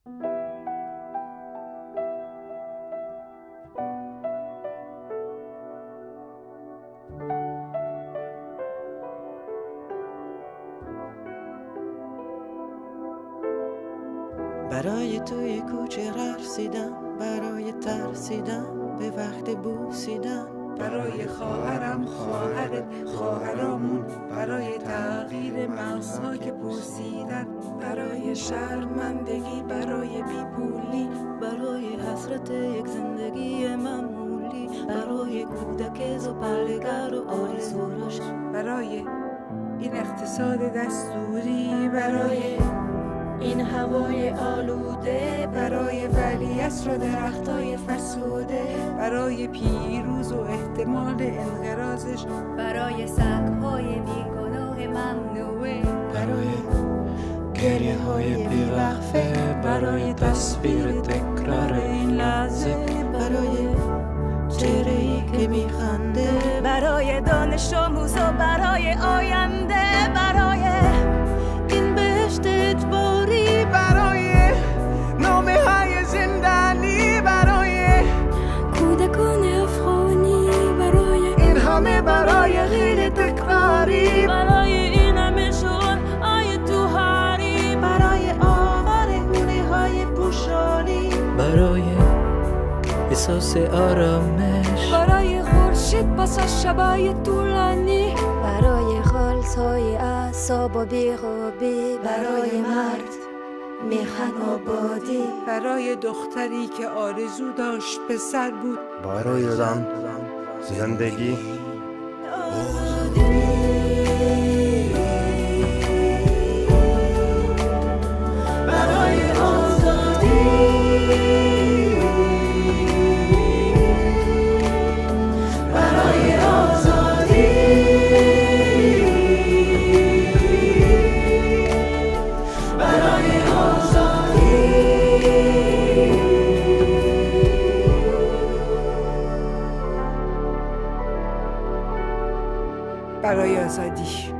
برای توی کوچه رقصیدم، برای ترسیدم به وقت بوسیدن، برای خواهرم خواهرت خواهرامون، برای تغییر مغزها که پوسیدن، برای شرمندگی برای بیپولی، برای حسرت یک زندگی معمولی، برای کودک زباله‌گر و آرزوراش، برای این اقتصاد دستوری، برای این هوای آلوده، برای ولیعصر و درختای فرسوده، برای پیروز و احتمال انقراضش، برای سگ‌های بیگناه ممنوعه، برای گریه های بیوقفه، برای تصویر تکرار این لحظه، برای چهره‌ای که میخنده، برای دانش آموز و برای آینده، برای این بهشت اجباری، برای نامه های زندانی، برای کودکان افغانی، برای این همه برای غیر تکراری، برای این همه شعارهای توهاری، برای آواره‌هونه های پوشانی، برای احساس آرامش، برای خورشید پس از شبای طولانی، برای خالص‌های اعصاب و بی‌خوابی، برای مرد میخن آبادی، برای دختری که آرزو داشت پسر بود، برای زن زندگی، برای آزادی، برای آزادی، برای آزادی، برای آزادی.